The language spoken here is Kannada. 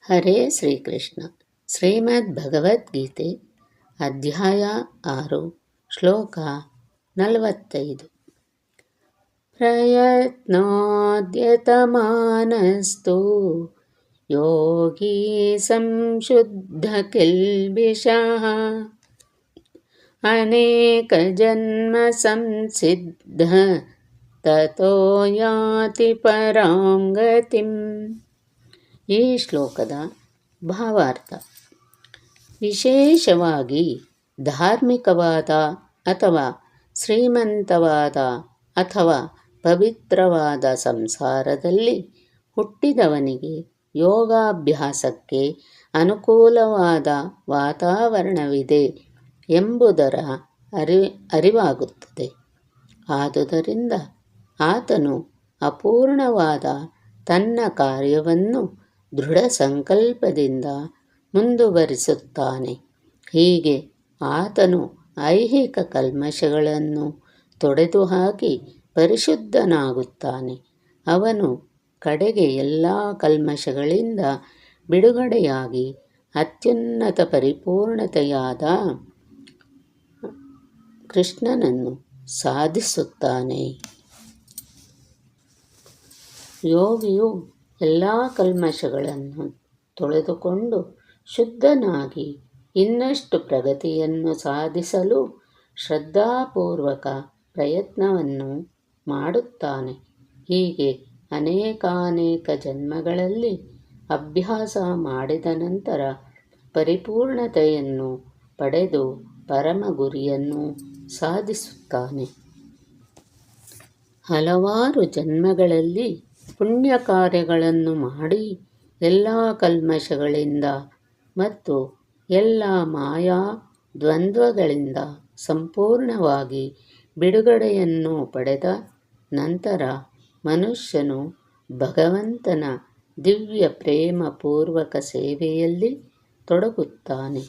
ಹರೇ ಶ್ರೀಕೃಷ್ಣ. ಶ್ರೀಮದ್ ಭಗವದ್ಗೀತೆ ಅಧ್ಯಾಯ 6 ಶ್ಲೋಕ 45. ಪ್ರಯತ್ನೋದ್ಯತಮಾನಸ್ತು ಯೋಗಿ ಸಂಶುದ್ಧ ಕಿಲ್ಬಿಷಃ ಅನೇಕ ಜನ್ಮ ಸಂಸಿದ್ಧ ತತೋ ಯಾತಿ ಪರಾಂ ಗತಿಂ. ಈ ಶ್ಲೋಕದ ಭಾವಾರ್ಥ: ವಿಶೇಷವಾಗಿ ಧಾರ್ಮಿಕವಾದ ಅಥವಾ ಶ್ರೀಮಂತವಾದ ಅಥವಾ ಪವಿತ್ರವಾದ ಸಂಸಾರದಲ್ಲಿ ಹುಟ್ಟಿದವನಿಗೆ ಯೋಗಾಭ್ಯಾಸಕ್ಕೆ ಅನುಕೂಲವಾದ ವಾತಾವರಣವಿದೆ ಎಂಬುದರ ಅರಿವಾಗುತ್ತದೆ. ಆದುದರಿಂದ ಆತನು ಅಪೂರ್ಣವಾದ ತನ್ನ ಕಾರ್ಯವನ್ನು ದೃಢ ಸಂಕಲ್ಪದಿಂದ ಮುಂದುವರಿಸುತ್ತಾನೆ. ಹೀಗೆ ಆತನು ಐಹಿಕ ಕಲ್ಮಶಗಳನ್ನು ತೊಡೆದುಹಾಕಿ ಪರಿಶುದ್ಧನಾಗುತ್ತಾನೆ. ಅವನು ಕಡೆಗೆ ಎಲ್ಲ ಕಲ್ಮಶಗಳಿಂದ ಬಿಡುಗಡೆಯಾಗಿ ಅತ್ಯುನ್ನತ ಪರಿಪೂರ್ಣತೆಯಾದ ಕೃಷ್ಣನನ್ನು ಸಾಧಿಸುತ್ತಾನೆ. ಯೋಗಿಯು ಎಲ್ಲ ಕಲ್ಮಶಗಳನ್ನು ತೊಳೆದುಕೊಂಡು ಶುದ್ಧನಾಗಿ ಇನ್ನಷ್ಟು ಪ್ರಗತಿಯನ್ನು ಸಾಧಿಸಲು ಶ್ರದ್ಧಾಪೂರ್ವಕ ಪ್ರಯತ್ನವನ್ನು ಮಾಡುತ್ತಾನೆ. ಹೀಗೆ ಅನೇಕಾನೇಕ ಜನ್ಮಗಳಲ್ಲಿ ಅಭ್ಯಾಸ ಮಾಡಿದ ನಂತರ ಪರಿಪೂರ್ಣತೆಯನ್ನು ಪಡೆದು ಪರಮ ಗುರಿಯನ್ನು ಸಾಧಿಸುತ್ತಾನೆ. ಹಲವಾರು ಜನ್ಮಗಳಲ್ಲಿ ಪುಣ್ಯ ಕಾರ್ಯಗಳನ್ನು ಮಾಡಿ ಎಲ್ಲ ಕಲ್ಮಶಗಳಿಂದ ಮತ್ತು ಎಲ್ಲ ಮಾಯಾ ದ್ವಂದ್ವಗಳಿಂದ ಸಂಪೂರ್ಣವಾಗಿ ಬಿಡುಗಡೆಯನ್ನು ಪಡೆದ ನಂತರ ಮನುಷ್ಯನು ಭಗವಂತನ ದಿವ್ಯ ಪ್ರೇಮಪೂರ್ವಕ ಸೇವೆಯಲ್ಲಿ ತೊಡಗುತ್ತಾನೆ.